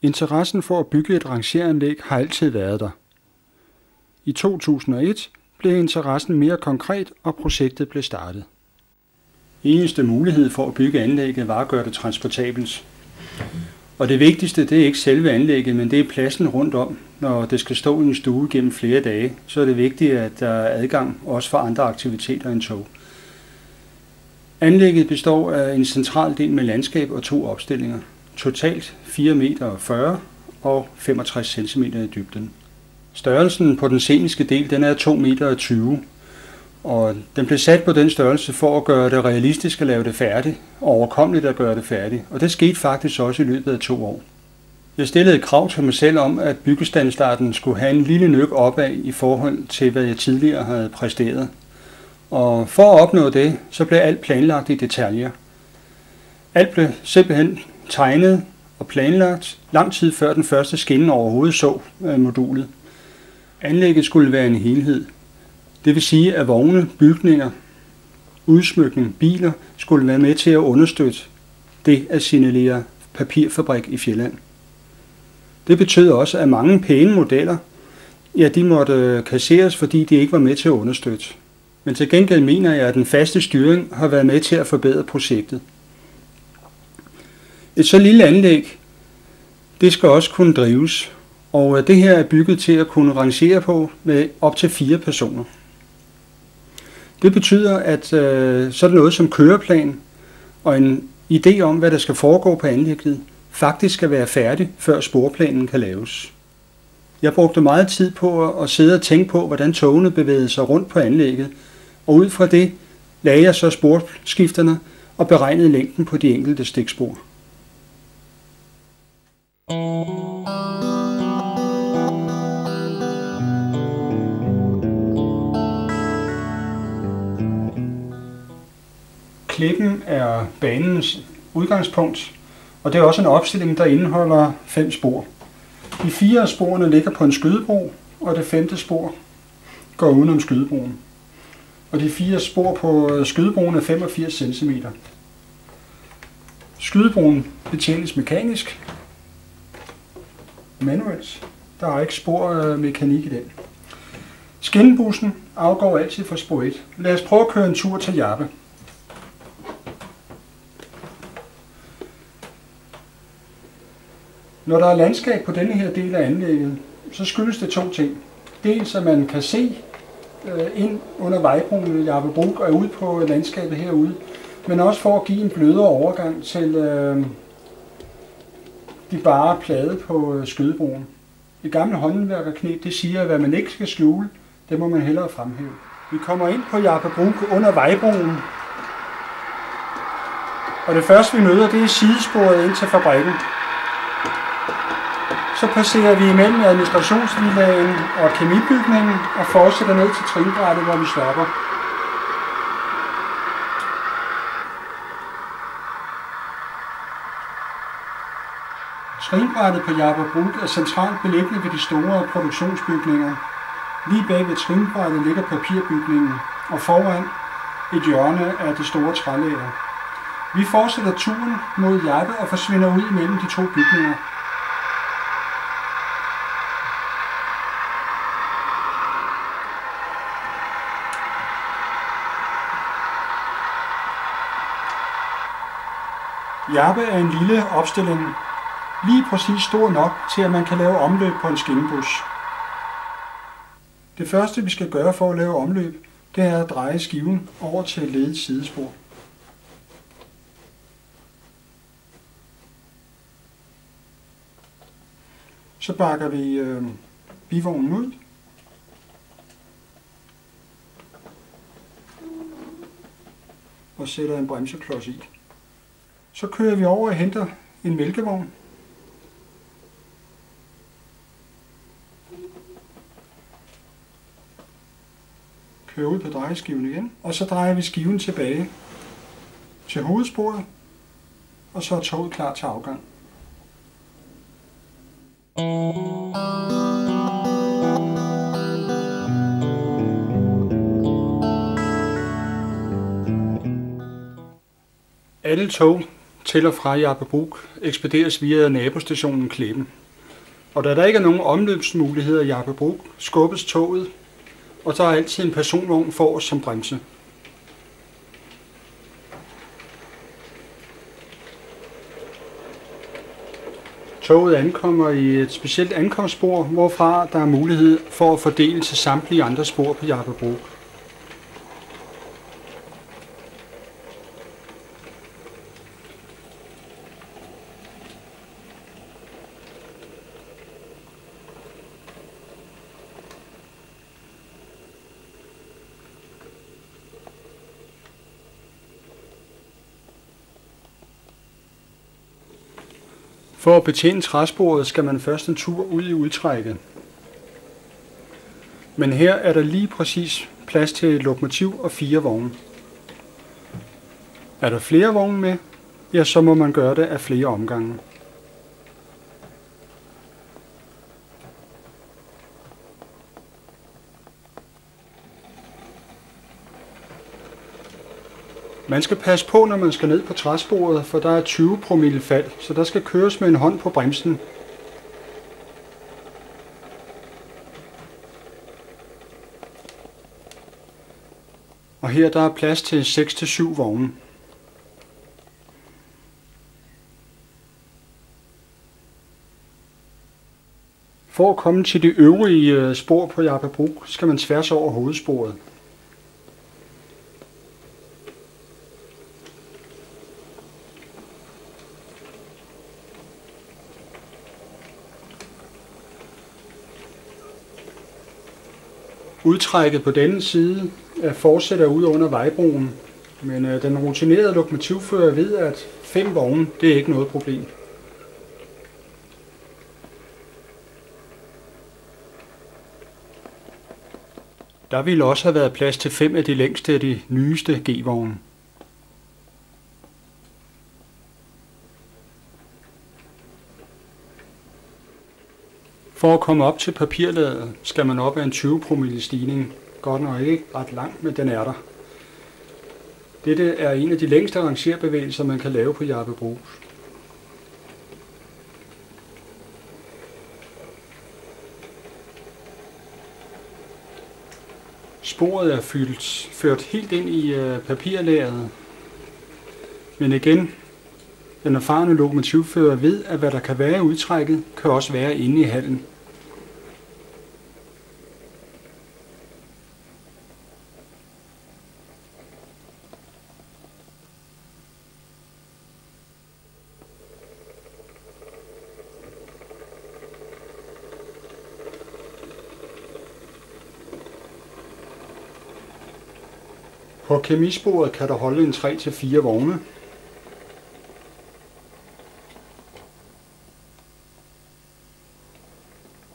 Interessen for at bygge et rangeranlæg har altid været der. I 2001 blev interessen mere konkret, og projektet blev startet. Eneste mulighed for at bygge anlægget var at gøre det transportabelt. Og det vigtigste, det er ikke selve anlægget, men det er pladsen rundt om. Når det skal stå i en stue gennem flere dage, så er det vigtigt, at der er adgang også for andre aktiviteter end tog. Anlægget består af en central del med landskab og 2 opstillinger. Totalt 4,40 meter og 65 cm i dybden. Størrelsen på den sceniske del, den er 2,20 meter, og den blev sat på den størrelse for at gøre det realistisk at lave det færdigt, og overkommeligt at gøre det færdigt. Og det skete faktisk også i løbet af 2 år. Jeg stillede et krav til mig selv om, at byggestandstarten skulle have en lille nøk opad i forhold til, hvad jeg tidligere havde præsteret. Og for at opnå det, så blev alt planlagt i detaljer. Alt blev simpelthen tegnet og planlagt lang tid før den første skinne overhovedet så modulet. Anlægget skulle være en helhed. Det vil sige, at vogne, bygninger, udsmykning, biler skulle være med til at understøtte det at signalere papirfabrik i Fjælland. Det betød også, at mange pæne modeller, de måtte kasseres, fordi de ikke var med til at understøtte. Men til gengæld mener jeg, at den faste styring har været med til at forbedre projektet. Et så lille anlæg, det skal også kunne drives, og det her er bygget til at kunne rangere på med op til 4 personer. Det betyder, at sådan noget som køreplan og en idé om, hvad der skal foregå på anlægget, faktisk skal være færdig, før sporplanen kan laves. Jeg brugte meget tid på at sidde og tænke på, hvordan togene bevægede sig rundt på anlægget, og ud fra det lagde jeg så sporskifterne og beregnede længden på de enkelte stikspor. Klippen er banens udgangspunkt, og det er også en opstilling, der indeholder 5 spor. De 4 af sporene ligger på en skydebro, og det 5. spor går udenom skydebroen. Og de 4 spor på skydebroen er 85 cm. Skydebroen betjenes mekanisk, manuelt. Der er ikke spor mekanik i den. Skinnebussen afgår altid fra spor 1. Lad os prøve at køre en tur til Jappe. Når der er landskab på denne her del af anlægget, så skyldes det 2 ting. Dels at man kan se ind under vejbroen ved Jappebrug og ud på landskabet herude, men også for at give en blødere overgang til de bare plade på skydebroen. Det gamle håndværkerknep, det siger, at hvad man ikke skal skjule, det må man hellere fremhæve. Vi kommer ind på Jappebrug under vejbroen, og det første vi møder, det er sidesporet ind til fabrikken. Så passerer vi imellem administrationsvillagen og kemibygningen og fortsætter ned til trinbrættet, hvor vi stopper. Trinbrættet på Jappebrug er centralt beliggende ved de store produktionsbygninger. Lige bag ved trinbrættet ligger papirbygningen, og foran et hjørne af det store trælager. Vi fortsætter turen mod Jappe og forsvinder ud imellem de 2 bygninger. Jappe er en lille opstilling, lige præcis stor nok til, at man kan lave omløb på en skinnebus. Det første, vi skal gøre for at lave omløb, det er at dreje skiven over til et ledet sidespor. Så bakker vi bivognen ud. Og sætter en bremseklods i. Så kører vi over og henter en mælkevogn. Kører ud på drejeskiven igen, og så drejer vi skiven tilbage til hovedsporet, og så er toget klar til afgang. Alle tog til og fra Jabbebrook ekspederes via nabostationen Kleppen. Og da der ikke er nogen omløbsmuligheder i Jabbebrook, skubbes toget, og der er altid en personvogn forrest som bremse. Toget ankommer i et specielt ankomstspor, hvorfra der er mulighed for at fordele til samtlige andre spor på Jabbebrook. For at betjene træsporet skal man først en tur ud i udtrækket. Men her er der lige præcis plads til et lokomotiv og 4 vogne. Er der flere vogne med, ja, så må man gøre det af flere omgange. Man skal passe på, når man skal ned på træsporet, for der er 20 promille fald, så der skal køres med en hånd på bremsen. Og her der er plads til 6-7 vogne. For at komme til de øvrige spor på Jabbebrook, skal man tværs over hovedsporet. Udtrækket på denne side fortsætter ud under vejbroen, men den rutinerede lokomotivfører ved, at 5 vogne, det er ikke noget problem. Der ville også have været plads til 5 af de længste af de nyeste G-vogne. For at komme op til papirlaget skal man op ad en 20 promille stigning. Godt nok ikke ret langt, men den er der. Dette er en af de længste rangerbevægelser, man kan lave på Jabbebrook. Sporet er ført helt ind i papirlageret. Men igen, den erfarne lokomotivfører ved, at hvad der kan være i udtrækket, kan også være inde i hallen. På kemisporet kan der holde en 3-4 vogne.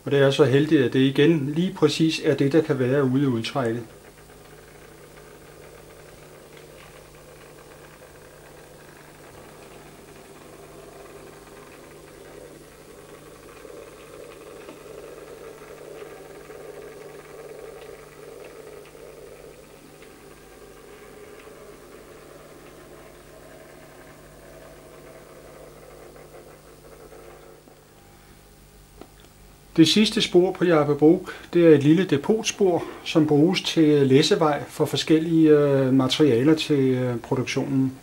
Og det er så heldigt, at det igen lige præcis er det, der kan være ude i udtrækket. Det sidste spor på Jabbebrook, det er et lille depotspor, som bruges til læssevej for forskellige materialer til produktionen.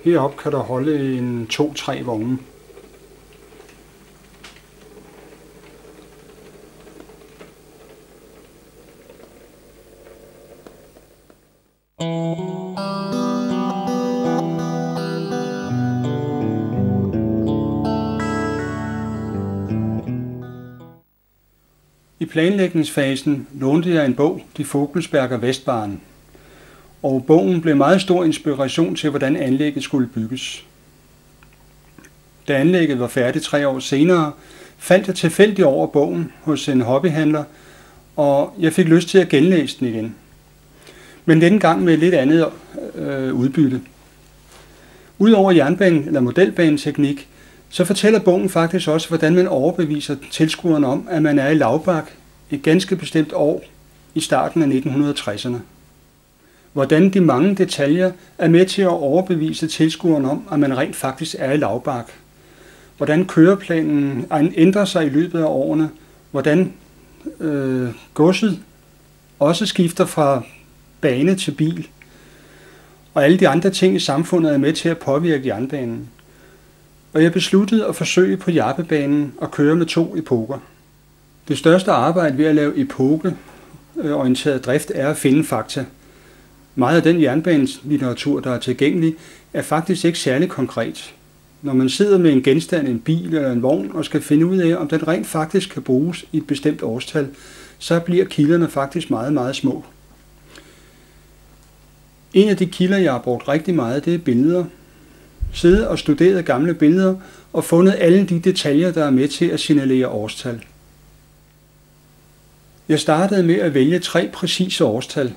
Heroppe kan der holde en 2-3 vogne. I planlægningsfasen lånte jeg en bog, Die Vogelsberger Westbahn, og bogen blev meget stor inspiration til, hvordan anlægget skulle bygges. Da anlægget var færdigt 3 år senere, faldt jeg tilfældigt over bogen hos en hobbyhandler, og jeg fik lyst til at genlæse den igen. Men denne gang med et lidt andet udbytte. Udover jernbane- eller modelbaneteknik, så fortæller bogen faktisk også, hvordan man overbeviser tilskuerne om, at man er i Laubach et ganske bestemt år i starten af 1960'erne. hvordan de mange detaljer er med til at overbevise tilskueren om, at man rent faktisk er i lavbak. Hvordan køreplanen ændrer sig i løbet af årene, hvordan godset også skifter fra bane til bil, og alle de andre ting i samfundet er med til at påvirke jernbanen. Og jeg besluttede at forsøge på Jappebanen at køre med 2 epoker. Det største arbejde ved at lave epokeorienteret drift er at finde fakta. Meget af den jernbanelitteratur, der er tilgængelig, er faktisk ikke særlig konkret. Når man sidder med en genstand, en bil eller en vogn, og skal finde ud af, om den rent faktisk kan bruges i et bestemt årstal, så bliver kilderne faktisk meget, meget små. En af de kilder, jeg har brugt rigtig meget, det er billeder. Siddet og studeret gamle billeder og fundet alle de detaljer, der er med til at signalere årstal. Jeg startede med at vælge 3 præcise årstal,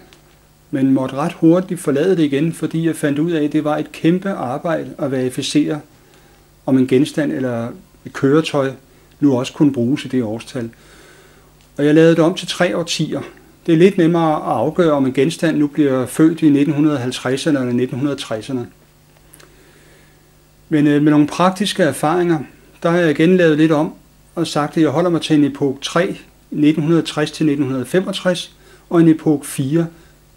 men måtte ret hurtigt forlade det igen, fordi jeg fandt ud af, at det var et kæmpe arbejde at verificere, om en genstand eller et køretøj nu også kunne bruges i det årstal. Og jeg lavede det om til 3 årtier. Det er lidt nemmere at afgøre, om en genstand nu bliver født i 1950'erne eller 1960'erne. Men med nogle praktiske erfaringer, der har jeg igen lavet lidt om og sagt, at jeg holder mig til en epoke 3 i 1960-1965 og en epoke 4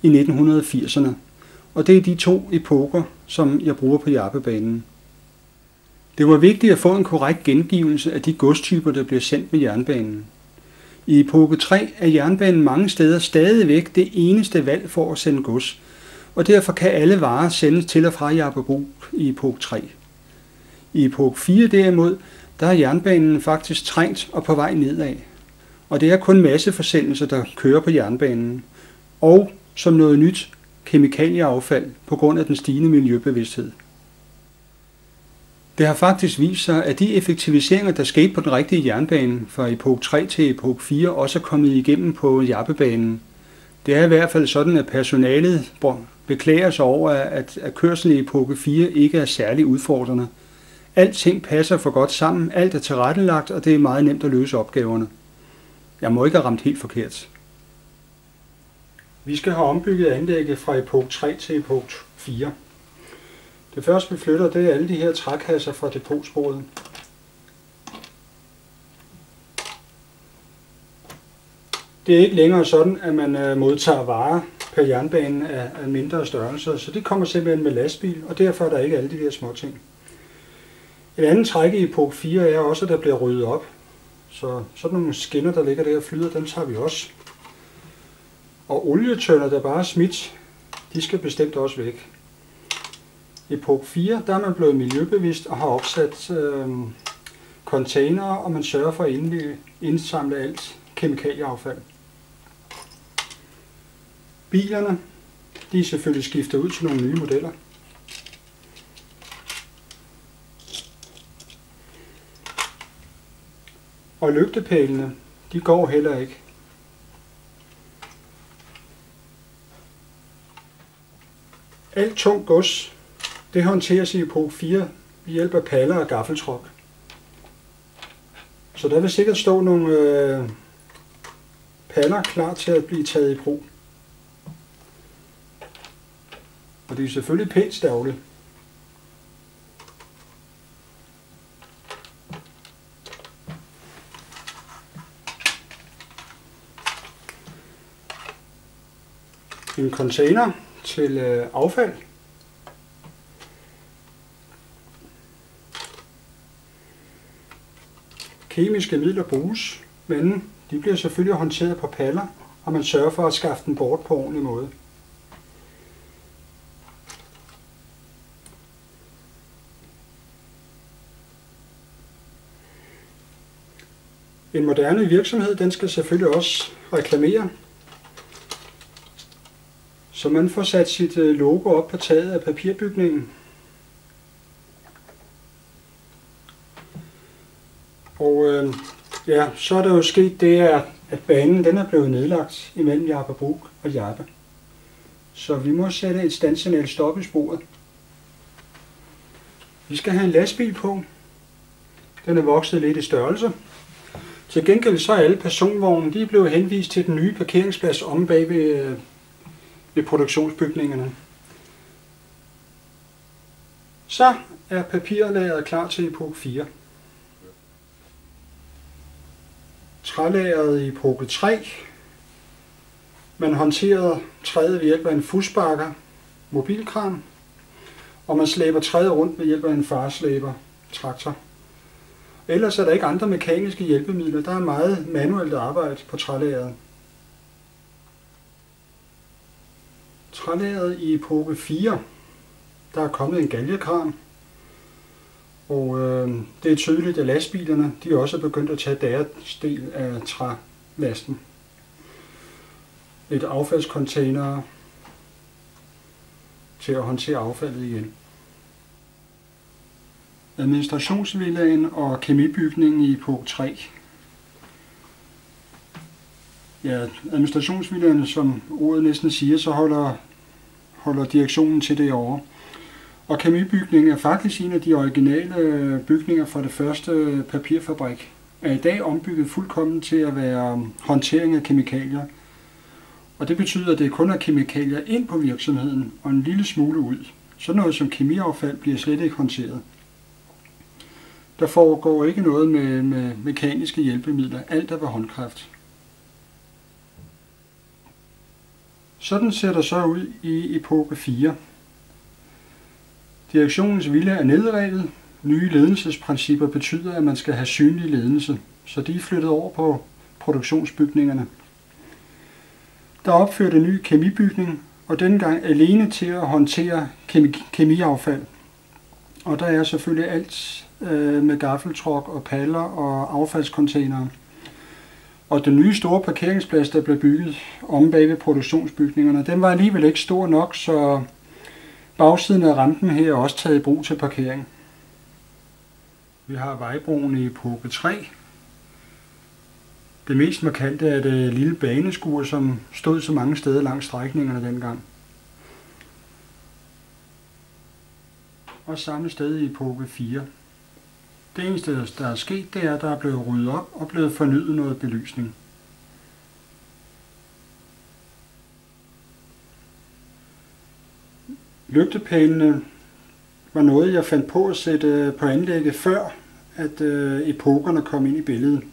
i 1980'erne. Og det er de 2 epoker, som jeg bruger på Jappebanen. Det var vigtigt at få en korrekt gengivelse af de godstyper, der bliver sendt med jernbanen. I epoke 3 er jernbanen mange steder stadigvæk det eneste valg for at sende gods, og derfor kan alle varer sendes til og fra Jappebrug i epoke 3. I epoke 4 derimod, der er jernbanen faktisk trængt og på vej nedad, og det er kun masseforsendelser, der kører på jernbanen, og som noget nyt, kemikalieaffald på grund af den stigende miljøbevidsthed. Det har faktisk vist sig, at de effektiviseringer, der skete på den rigtige jernbane fra epoke 3 til epoke 4, også er kommet igennem på Jappebanen. Det er i hvert fald sådan, at personalet beklager sig over, at kørslen i epoke 4 ikke er særlig udfordrende. Alting passer for godt sammen, alt er tilrettelagt, og det er meget nemt at løse opgaverne. Jeg må ikke have ramt helt forkert. Vi skal have ombygget anlægget fra epoke 3 til epoke 4. Det første vi flytter, det er alle de her trækasser fra depotsporet. Det er ikke længere sådan, at man modtager varer per jernbanen af mindre størrelser, så det kommer simpelthen med lastbil, og derfor er der ikke alle de der små ting. Et andet træk i epoke 4 er også, at der bliver ryddet op. Så sådan nogle skinner, der ligger der og flyder, dem tager vi også. Og olietønder, der bare er smidt, de skal bestemt også væk. I epoke 4, der er man blevet miljøbevidst og har opsat containere, og man sørger for at indsamle alt kemikalieaffald. Bilerne, de er selvfølgelig skiftet ud til nogle nye modeller. Og lygtepælene, de går heller ikke. Alt tungt gods, det håndteres i epoke 4 ved hjælp af paller og gaffeltruck. Så der vil sikkert stå nogle paller klar til at blive taget i brug. Og det er selvfølgelig pænt stærvlet. En container til affald. Kemiske midler bruges, men de bliver selvfølgelig håndteret på paller, og man sørger for at skaffe den bort på ordentlig måde. En moderne virksomhed, den skal selvfølgelig også reklamere, så man får sat sit logo op på taget af papirbygningen. Og så er der jo sket det, at banen den er blevet nedlagt imellem Jappebrug og Jappe. Så vi må sætte et standsignal stop i sporet. Vi skal have en lastbil på. Den er vokset lidt i størrelse. Til gengæld så er alle personvogne, de er blevet henvist til den nye parkeringsplads omme bag ved ved produktionsbygningerne. Så er papirlageret klar til epoke 4. Trælageret i epoke 3. Man håndterede træet ved hjælp af en fudsbakker, mobilkran, og man slæber træet rundt ved hjælp af en farslæber, traktor. Ellers er der ikke andre mekaniske hjælpemidler. Der er meget manuelt arbejde på trælageret. Trælageret i epoke 4. Der er kommet en galgekran, og det er tydeligt, at lastbilerne de er også begyndt at tage deres del af trælasten. Et affaldscontainer til at håndtere affaldet igen. Administrationsvillaen og kemibygningen i epoke 3. Ja, administrationsvillaen, som ordet næsten siger, så holder direktionen til det over. Og kemibygningen er faktisk en af de originale bygninger fra det første papirfabrik. Er i dag ombygget fuldkommen til at være håndtering af kemikalier. Og det betyder, at det kun er kemikalier ind på virksomheden og en lille smule ud. Sådan noget som kemiaffald bliver slet ikke håndteret. Der foregår ikke noget med mekaniske hjælpemidler. Alt er ved håndkraft. Sådan ser der så ud i epoke 4. Direktionens villa er nedrevet. Nye ledelsesprincipper betyder, at man skal have synlig ledelse, så de er flyttet over på produktionsbygningerne. Der er opført en ny kemibygning, og denne gang alene til at håndtere kemiaffald. Og der er selvfølgelig alt med gaffeltruck og paller og affaldscontainere. Og den nye store parkeringsplads, der blev bygget om bag ved produktionsbygningerne, den var alligevel ikke stor nok, så bagsiden af rampen her er også taget i brug til parkering. Vi har vejbroen i epoke 3. Det mest markante er det lille baneskur, som stod så mange steder langs strækningerne dengang. Og samme sted i epoke 4. Det eneste, der er sket, det er, at der er blevet ryddet op og blevet fornyet noget belysning. Lygtepælene var noget, jeg fandt på at sætte på anlægget før, at epokerne kom ind i billedet.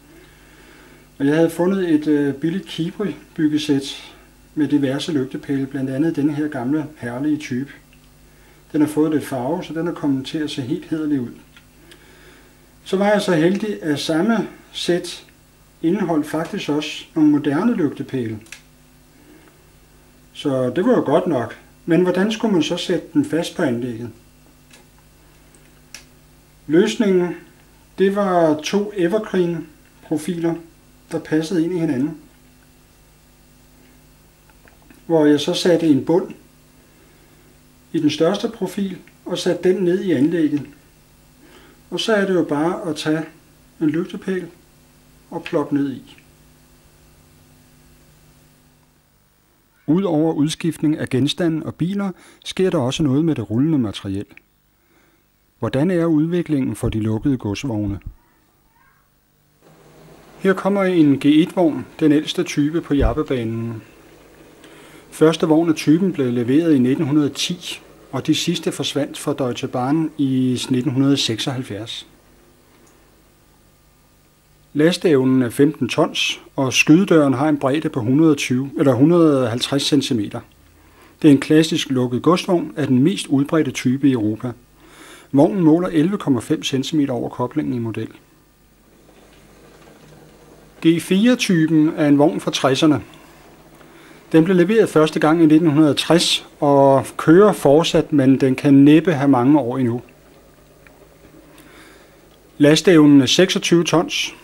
Og jeg havde fundet et billigt Kibri-byggesæt med diverse lygtepæle, blandt andet denne her gamle herlige type. Den har fået lidt farve, så den er kommet til at se helt hæderlig ud. Så var jeg så heldig, at samme sæt indeholdt faktisk også nogle moderne lygtepæle. Så det var jo godt nok. Men hvordan skulle man så sætte den fast på anlægget? Løsningen, det var 2 evergreen-profiler, der passede ind i hinanden. Hvor jeg så satte en bund i den største profil og satte den ned i anlægget. Og så er det jo bare at tage en lygtepæl og ploppe ned i. Udover udskiftning af genstande og biler, sker der også noget med det rullende materiel. Hvordan er udviklingen for de lukkede godsvogne? Her kommer en G1-vogn, den ældste type på Jappebanen. Første vogn af typen blev leveret i 1910, og de sidste forsvandt fra Deutsche Bahn i 1976. Lasteevnen er 15 tons, og skydedøren har en bredde på 150 cm. Det er en klassisk lukket godsvogn af den mest udbredte type i Europa. Vognen måler 11,5 cm over koblingen i model. G4-typen er en vogn fra 60'erne. Den blev leveret første gang i 1960 og kører fortsat, men den kan næppe have mange år endnu. Lasteevnen er 26 tons,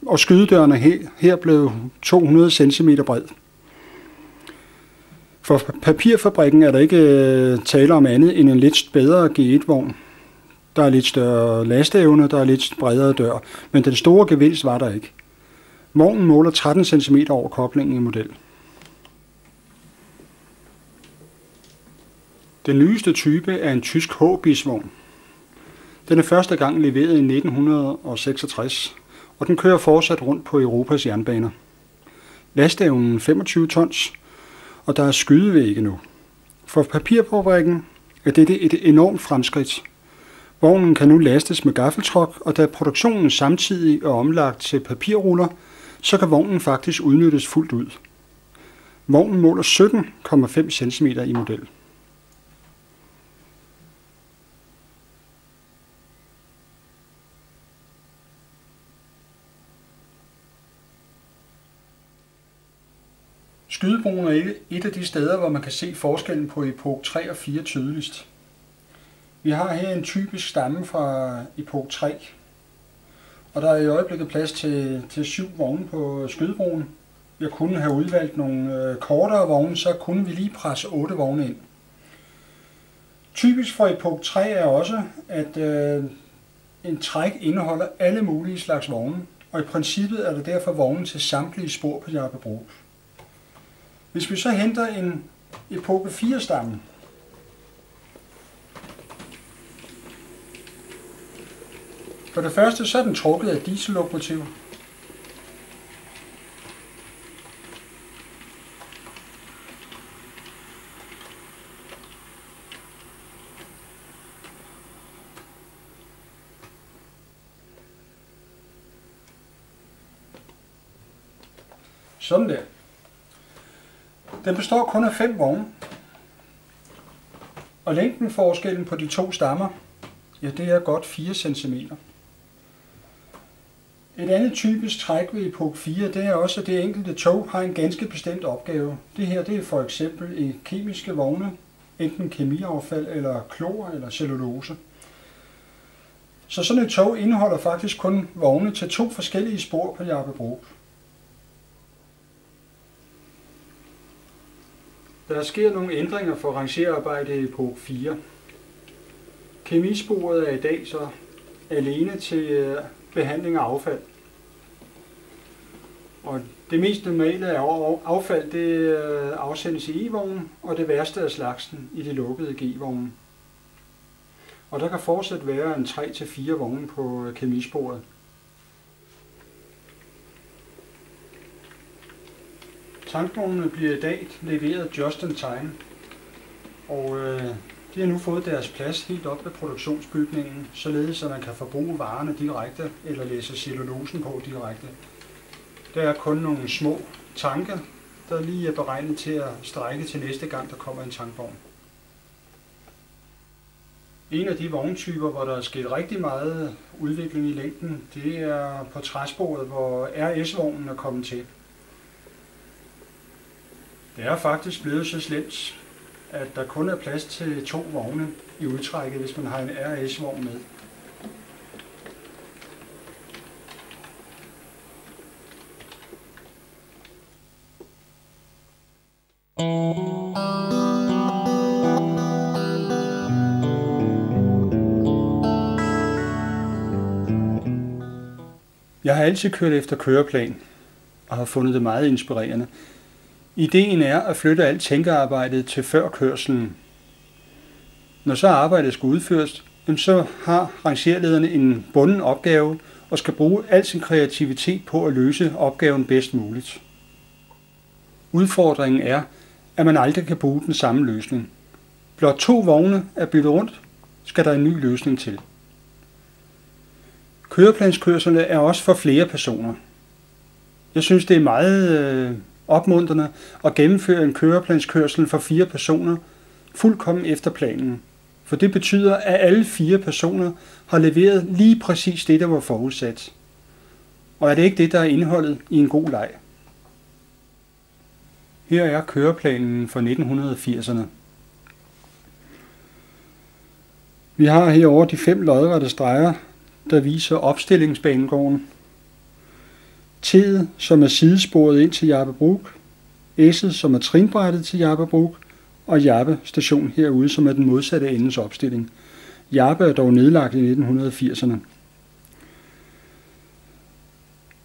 og skydedøren er her blev 200 cm bred. For papirfabrikken er der ikke tale om andet end en lidt bedre G1-vogn. Der er lidt større lasteevne, der er lidt bredere dør, men den store gevinst var der ikke. Vognen måler 13 cm over koblingen i model. Den nyeste type er en tysk H-bisvogn. Den er første gang leveret i 1966, og den kører fortsat rundt på Europas jernbaner. Lasteevnen 25 tons, og der er skydevægge nu. For papirfabrikken er dette et enormt fremskridt. Vognen kan nu lastes med gaffeltruck, og da produktionen samtidig er omlagt til papirruller, så kan vognen faktisk udnyttes fuldt ud. Vognen måler 17,5 cm i model. Skydebroen er et af de steder, hvor man kan se forskellen på epok 3 og 4 tydeligst. Vi har her en typisk stamme fra epok 3, og der er i øjeblikket plads til 7 vogne på skydebroen. Jeg kunne have udvalgt nogle kortere vogne, så kunne vi lige presse 8 vogne ind. Typisk for epok 3 er også, at en træk indeholder alle mulige slags vogne, og i princippet er der derfor vogne til samtlige spor på Jappebrug. Hvis vi så henter en epoke 4-stamme, for det første så er den trukket af diesellokomotiv. Sådan der. Den består kun af 5 vogne, og længdenforskellen på de 2 stammer, ja, det er godt 4 cm. Et andet typisk træk ved epok 4, det er også, at det enkelte tog har en ganske bestemt opgave. Det her, det er for eksempel i kemiske vogne, enten kemiaffald eller klor eller cellulose. Så sådan et tog indeholder faktisk kun vogne til 2 forskellige spor på Jappebrug. Der sker nogle ændringer for rangerarbejde i epok 4. Kemisporet er i dag så alene til behandling af affald. Og det mest normale af affald, det afsendes i E-vognen, og det værste af slagsen i de lukkede G-vogne. Og der kan fortsat være en 3-4 vogne på kemisporet. Tankvognene bliver i dag leveret just in time, og de har nu fået deres plads helt op ved produktionsbygningen, således at man kan forbruge varerne direkte eller læse cellulosen på direkte. Der er kun nogle små tanke, der lige er beregnet til at strække til næste gang, der kommer en tankvogn. En af de vogntyper, hvor der er sket rigtig meget udvikling i længden, det er på træsporet, hvor RS-vognen er kommet til. Det er faktisk blevet så slemt, at der kun er plads til 2 vogne i udtrækket, hvis man har en RS-vogn med. Jeg har altid kørt efter køreplan og har fundet det meget inspirerende. Ideen er at flytte alt tænkearbejdet til før kørslen. Når så arbejdet skal udføres, så har rangerlederne en bunden opgave og skal bruge al sin kreativitet på at løse opgaven bedst muligt. Udfordringen er, at man aldrig kan bruge den samme løsning. Blot 2 vogne er byttet rundt, skal der en ny løsning til. Køreplanskørslerne er også for flere personer. Jeg synes, det er meget opmuntrende at gennemføre en køreplanskørsel for 4 personer fuldkommen efter planen. For det betyder, at alle 4 personer har leveret lige præcis det, der var forudsat. Og er det ikke det, der er indholdet i en god leg? Her er køreplanen for 1980'erne. Vi har herovre de 5 lodrette streger, der viser opstillingsbanegården. T'et, som er sidesporet ind til Jappebrug, S'et, som er trinbrættet til Jappebrug, og Jappe station herude, som er den modsatte endes opstilling. Jappe er dog nedlagt i 1980'erne.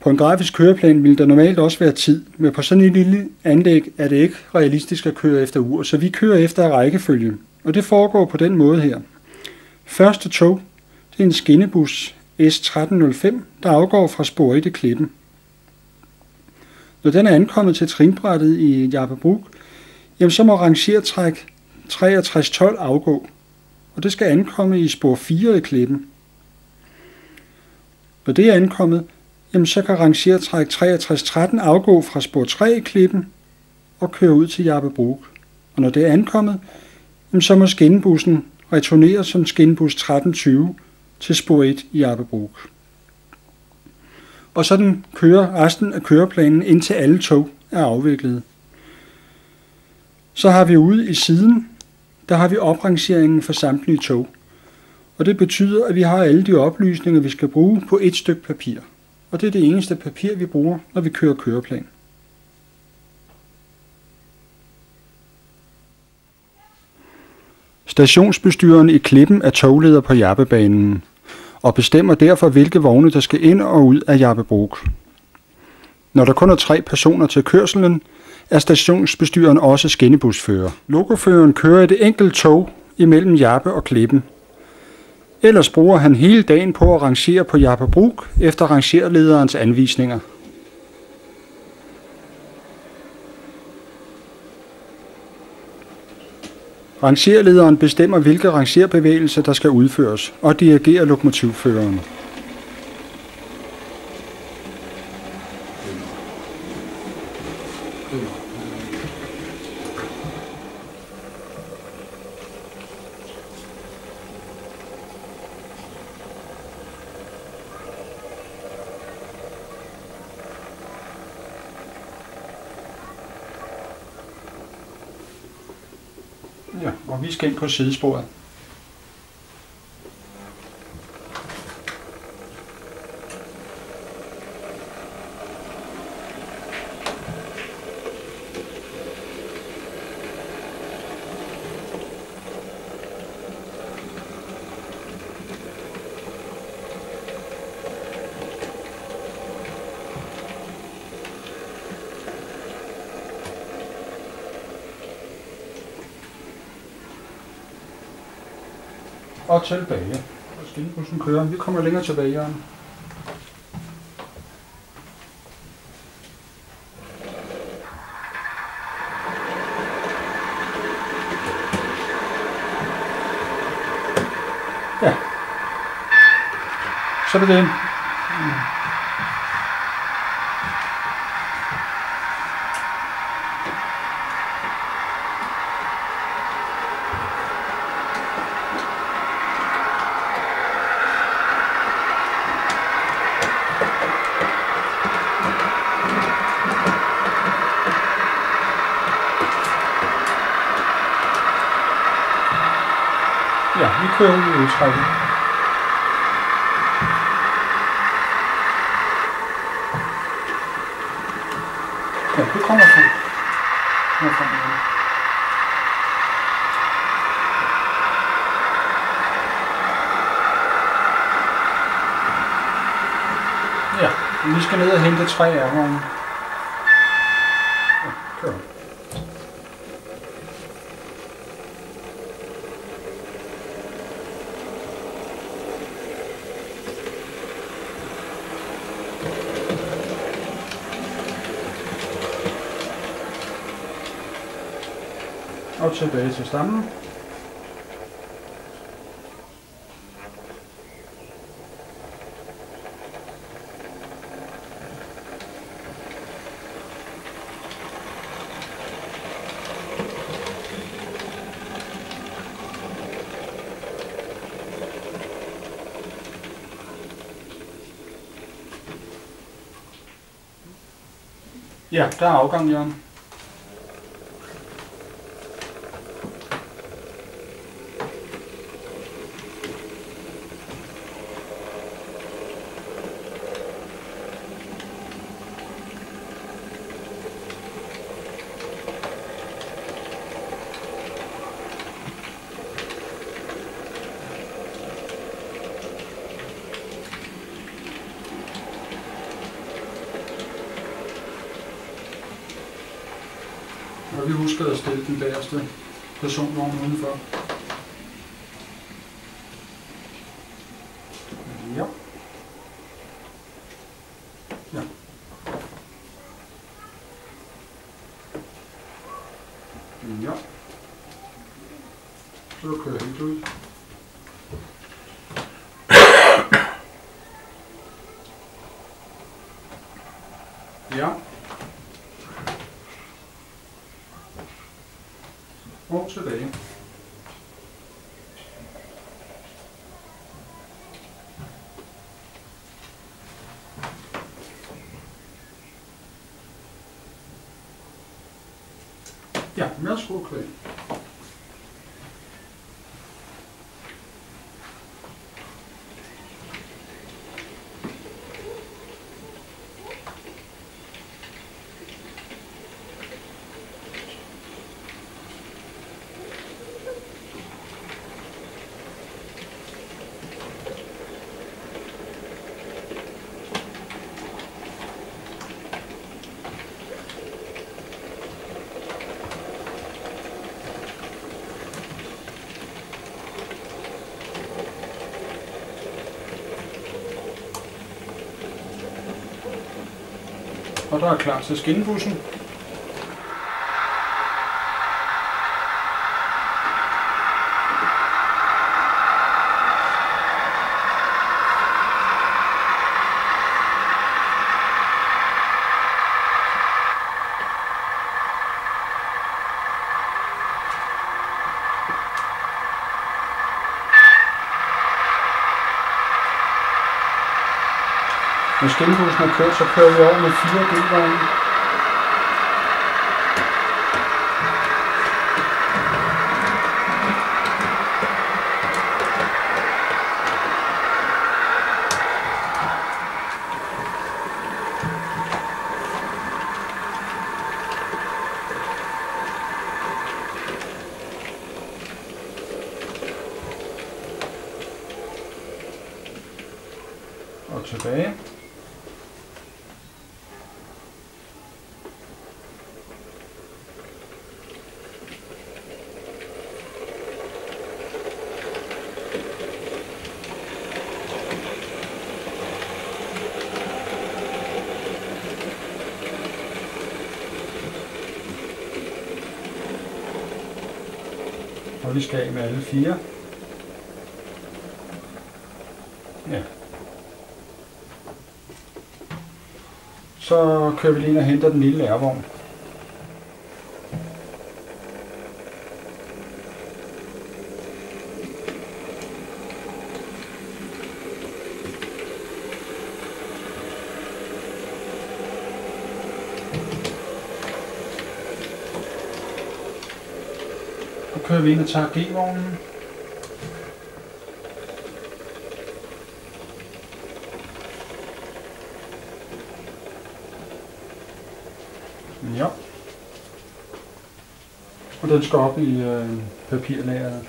På en grafisk køreplan ville der normalt også være tid, men på sådan et lille anlæg er det ikke realistisk at køre efter ur, så vi kører efter rækkefølge, og det foregår på den måde her. Første tog, det er en skinnebus S1305, der afgår fra spor 1 i Klippen. Når den er ankommet til trinbrættet i Jappebrug, jamen så må rangertræk 6312 afgå, og det skal ankomme i spor 4 i klippen. Når det er ankommet, jamen så kan rangertræk 6313 afgå fra spor 3 i klippen og køre ud til Jappebrug. Og når det er ankommet, jamen så må skinnebussen returnere som skinnebus 1320 til spor 1 i Jappebrug. Og sådan kører resten af køreplanen, indtil alle tog er afviklet. Så har vi ude i siden, der har vi oprangeringen for samtlige tog. Og det betyder, at vi har alle de oplysninger, vi skal bruge på et stykke papir. Og det er det eneste papir, vi bruger, når vi kører køreplan. Stationsbestyreren i Klippen er togleder på Jappebanen og bestemmer derfor, hvilke vogne, der skal ind og ud af Jappebrug. Når der kun er 3 personer til kørselen, er stationsbestyreren også skinnebusfører. Lokoføreren kører et enkelt tog imellem Jappe og Klippen. Ellers bruger han hele dagen på at rangere på Jappebrug efter rangerlederens anvisninger. Rangerlederen bestemmer, hvilke rangerbevægelser, der skal udføres, og dirigerer lokomotivføreren. Ja, og vi skal ind på sidesporet. Og tilbage. Og skinnebussen kører. Vi kommer længere tilbage, Jørgen. Ja. Så er det det. Ja, vi kører ud i udtrækket. Ja, du kommer frem. Ja, vi skal ned og hente 3 ærmer. Ja, kør. Og tilbage til stammen. Ja, der er afgang, Jørgen. Og vi husker at stille den bagerste personvogn udenfor. Ja. Ja. Ja. Så kører jeg helt ud. Ja. Og tilbage. Ja, værsgo, kvæg. Og der er klar til skinnebussen. Når skinnebussen er kørt, så kører vi over med 4 D-vogne. Og tilbage. Og vi skal af med alle 4. Ja. Så kører vi lige ind og henter den lille lærvogn. Så kører vi ind og tager G-vognen. Ja. Og den skal op i papirlageret.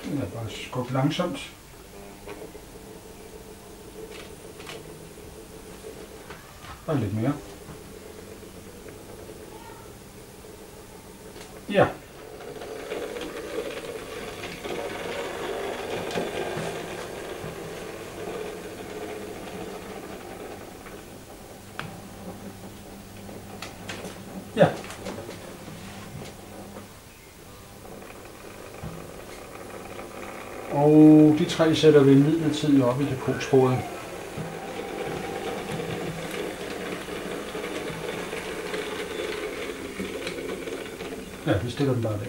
Den er bare skubbe langsomt. Og lidt mere. Ja. Ja. Og de 3 sætter vi midlertidigt op i depotsporet. Ja, vi stiller dem bare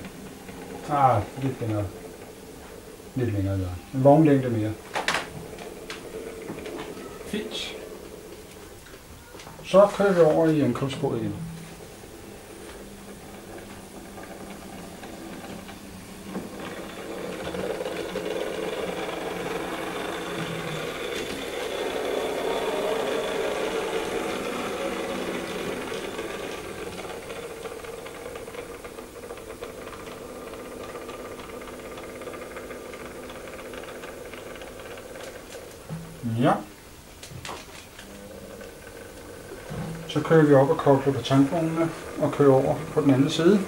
der. Lidt længere der. En vognlængde mere. Fint. Så kører vi over i ankomstsporet igen. Ja. Så kører vi op og kobler på tankvognene og kører over på den anden side.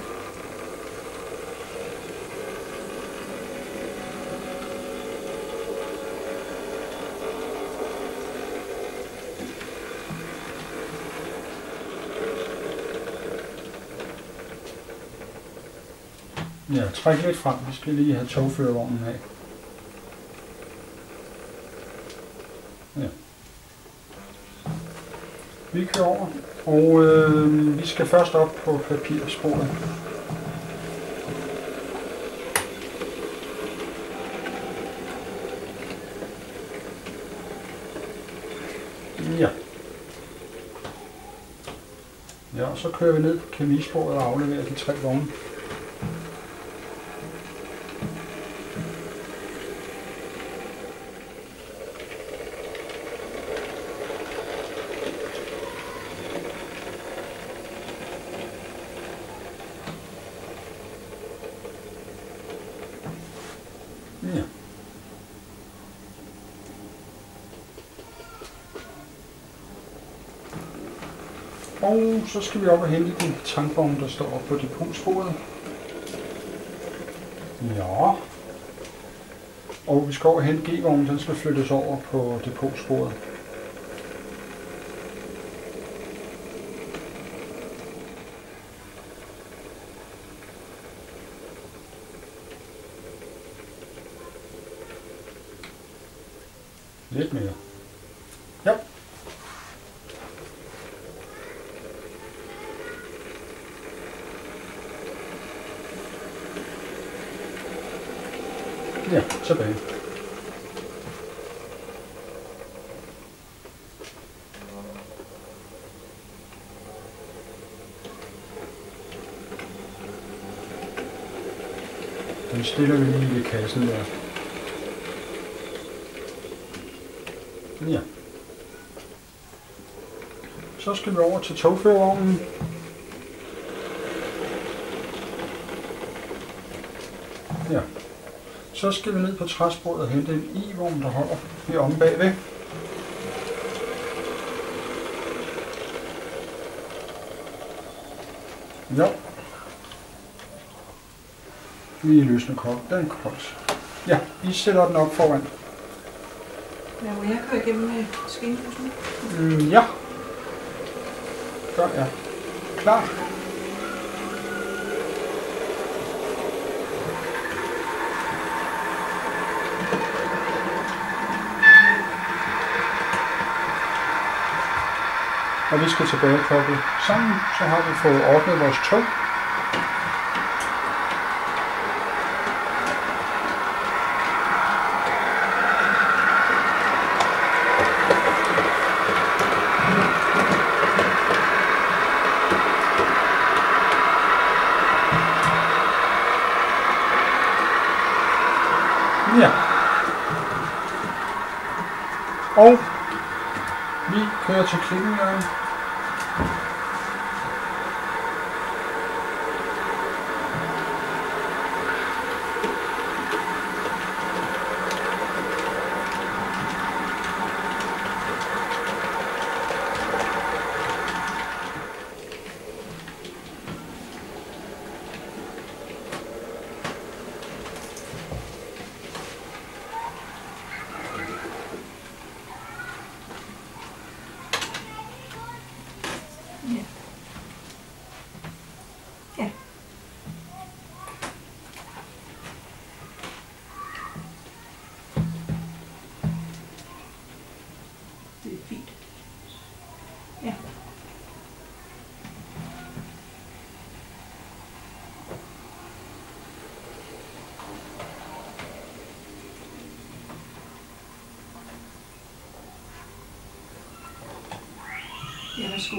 Ja, træk lidt frem. Vi skal lige have togførervognen af. Ja. Vi kører over, og vi skal først op på papirsporet. Ja. Ja, og så kører vi ned på kemisporet og afleverer de 3 vogne. Ja. Og så skal vi op og hente de tankvogne, der står oppe på depotsporet. Ja. Og vi skal over og hente G-vognen, den skal flyttes over på depotsporet. Lidt mere. Ja. Ja, tilbage. Den stiller vi lige ved kassen der. Ja. Så skal vi over til togførervognen. Ja. Så skal vi ned på træsporet og hente en I-vogn, der holder heromme bagved. Ja. Lige løsne kort. Den kogt. Ja, vi sætter den op foran. Ja, må jeg køre igennem med skinnehusen? Ja. Gør jeg. Klar. Og vi skal tilbage koble sammen, så har vi fået ordnet vores tog. Ja. Og vi kører til Klingenjørn. Ja. Ja. Det er fint. Ja. Ja, værsgo.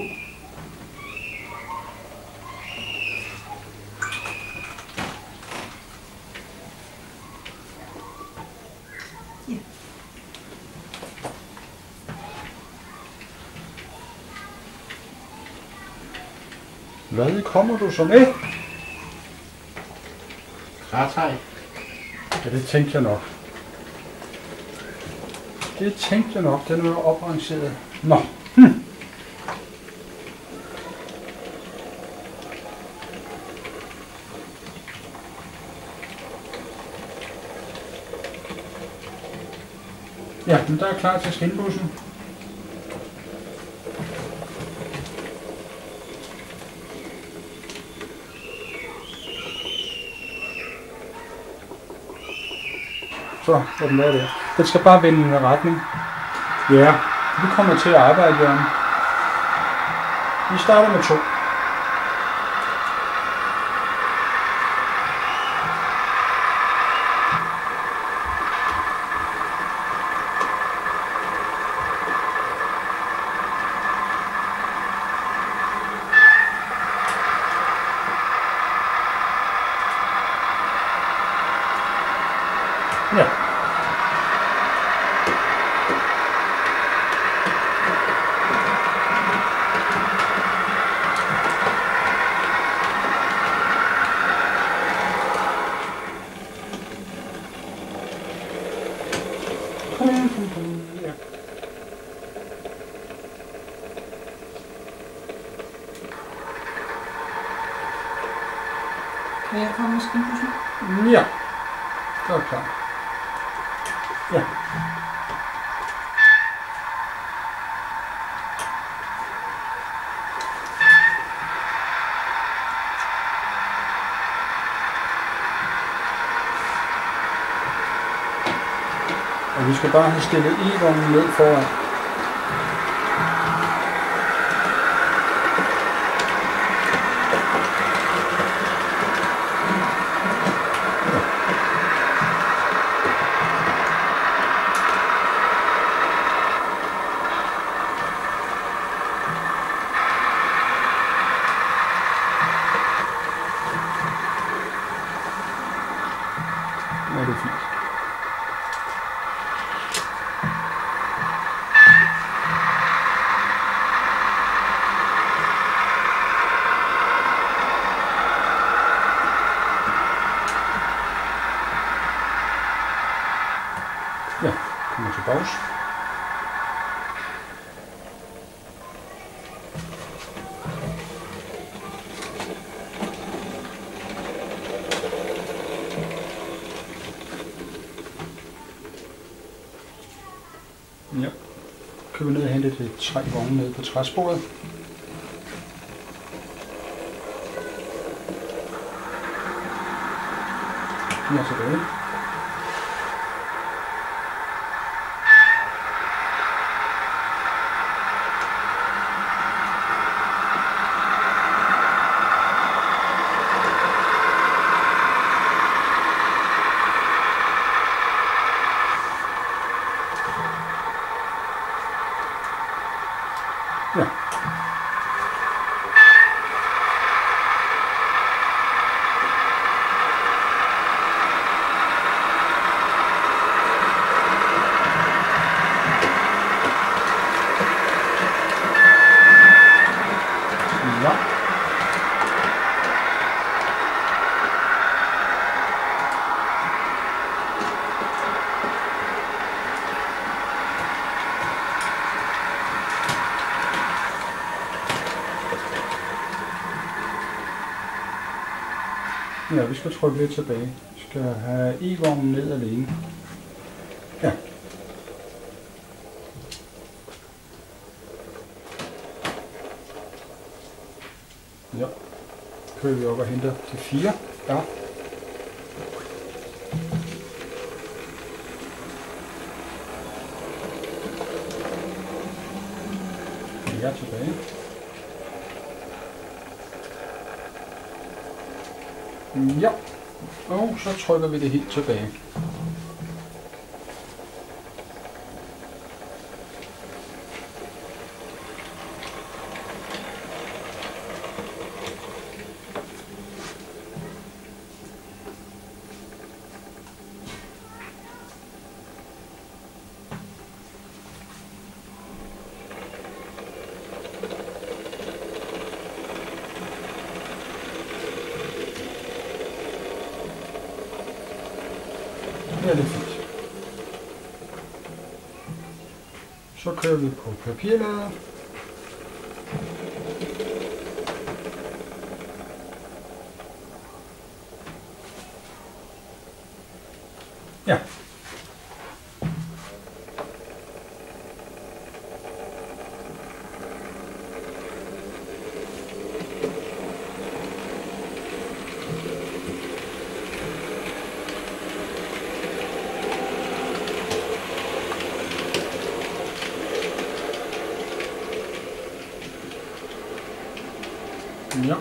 Ja. Hvad kommer du så med? Kratej. Ja, det tænkte jeg nok. Det tænkte jeg nok, den er jo oprangeret. Nå. Ja, men der er klar til skinbussen. Så er den der. Den skal bare vende en retning. Ja, vi kommer til at arbejde, Jørgen. Vi starter med 2. Ja. Ja. Kan jeg komme med skinbussen? Ja, det er klart. Ja. Og vi skal bare have stillet e-vognen ned foran. Ja, det er fint. Ja, kommer til pause. Ja, køber ned og hente det 3 vogne ned på træsporet. Ja, tilbage. Ja. Ja. Ja, vi skal trykke lidt tilbage. Vi skal have e-vognen ned alene. Ja. Ja. Kører vi op og henter til 4. Ja. Ja, tilbage. Ja, og så trykker vi det helt tilbage. Ja, det er fint. Så kører vi på papirlader. Ja. Ja.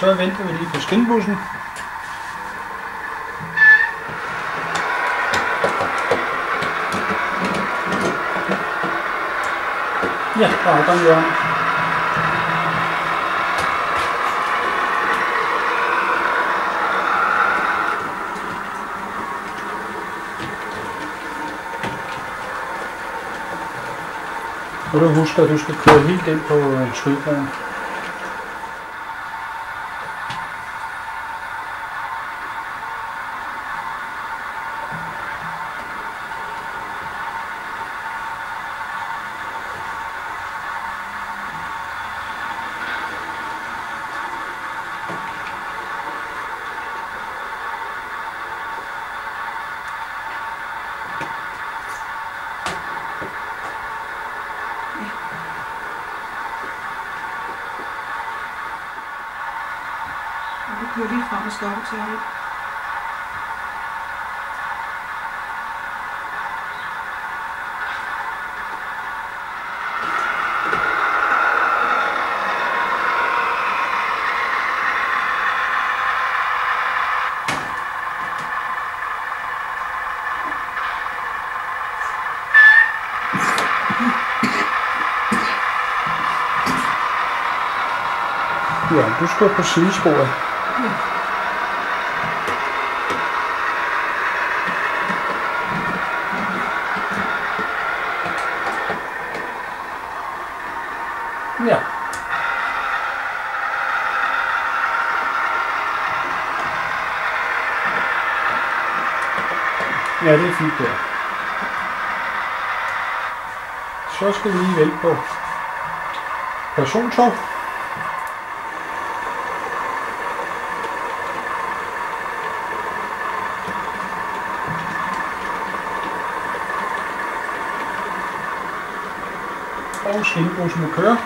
Så venter vi lige på skinbussen. Ja, der er den hjørne. Og du husker, at du skal køre helt ind på skydebroen. Du kører lige frem og stopper til lidt. Ja, du skal på sidesporet. Ja. Ja, det er fint der. Så skal vi lige vælge på persontog. Og skinnebussen må køre.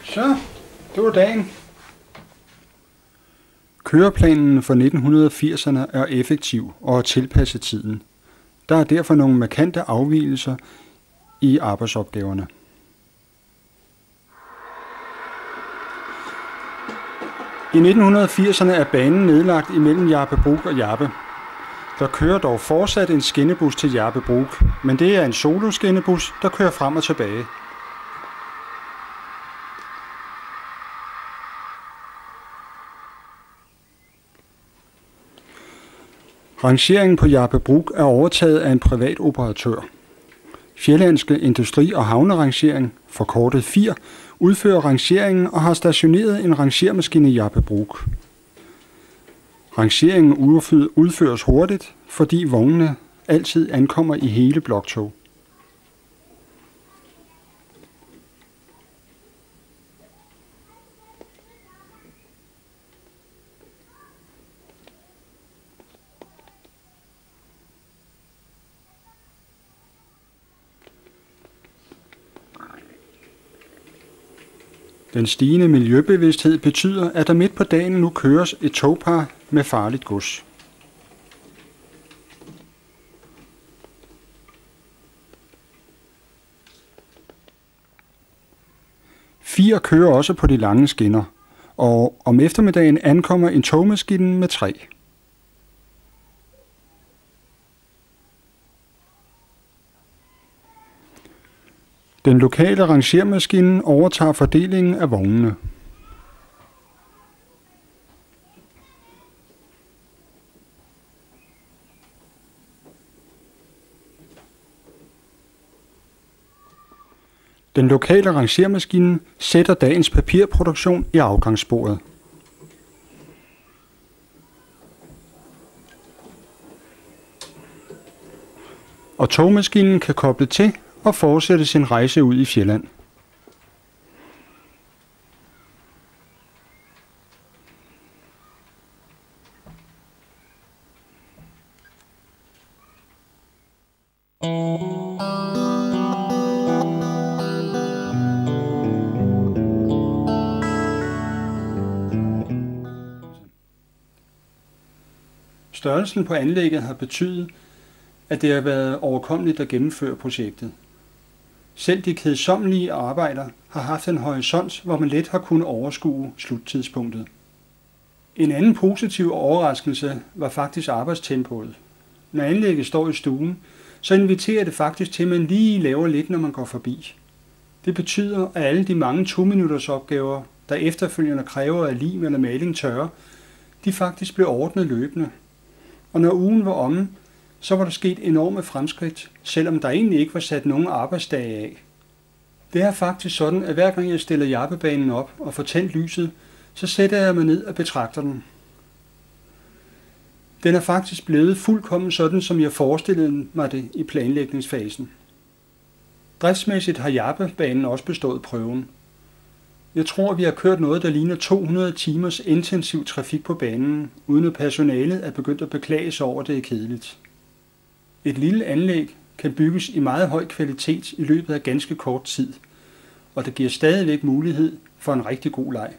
Så, det var dagen. Køreplanen for 1980'erne er effektiv og er tilpasset tiden. Der er derfor nogle markante afvigelser i arbejdsopgaverne. I 1980'erne er banen nedlagt imellem Jarpebrug og Jarpe. Der kører dog fortsat en skinnebus til Jarpebrug, men det er en soloskinnebus, der kører frem og tilbage. Rangeringen på Jarpebrug er overtaget af en privat operatør. Sjællandske Industri- og Havnerangering, forkortet FIR, udfører rangeringen og har stationeret en rangermaskine i Jarpebrug. Rangeringen udføres hurtigt, fordi vognene altid ankommer i hele bloktog. Den stigende miljøbevidsthed betyder, at der midt på dagen nu køres et togpar med farligt gods. FIR kører også på de lange skinner, og om eftermiddagen ankommer en togmaskine med 3. Den lokale rangermaskine overtager fordelingen af vognene. Den lokale rangermaskine sætter dagens papirproduktion i afgangssporet. Og togmaskinen kan koble til og fortsætte sin rejse ud i Sjælland. Størrelsen på anlægget har betydet, at det har været overkommeligt at gennemføre projektet. Selv de kedsommelige arbejder har haft en horisont, hvor man let har kunnet overskue sluttidspunktet. En anden positiv overraskelse var faktisk arbejdstempoet. Når anlægget står i stuen, så inviterer det faktisk til, at man lige laver lidt, når man går forbi. Det betyder, at alle de mange 2-minutters opgaver, der efterfølgende kræver at lim eller maling tørre, de faktisk blev ordnet løbende. Og når ugen var omme, så var der sket enorme fremskridt, selvom der egentlig ikke var sat nogen arbejdsdage af. Det er faktisk sådan, at hver gang jeg stiller jappebanen op og får tændt lyset, så sætter jeg mig ned og betragter den. Den er faktisk blevet fuldkommen sådan, som jeg forestillede mig det i planlægningsfasen. Driftsmæssigt har jappebanen også bestået prøven. Jeg tror, vi har kørt noget, der ligner 200 timers intensiv trafik på banen, uden at personalet er begyndt at beklage sig over, det er kedeligt. Et lille anlæg kan bygges i meget høj kvalitet i løbet af ganske kort tid, og det giver stadigvæk mulighed for en rigtig god leg.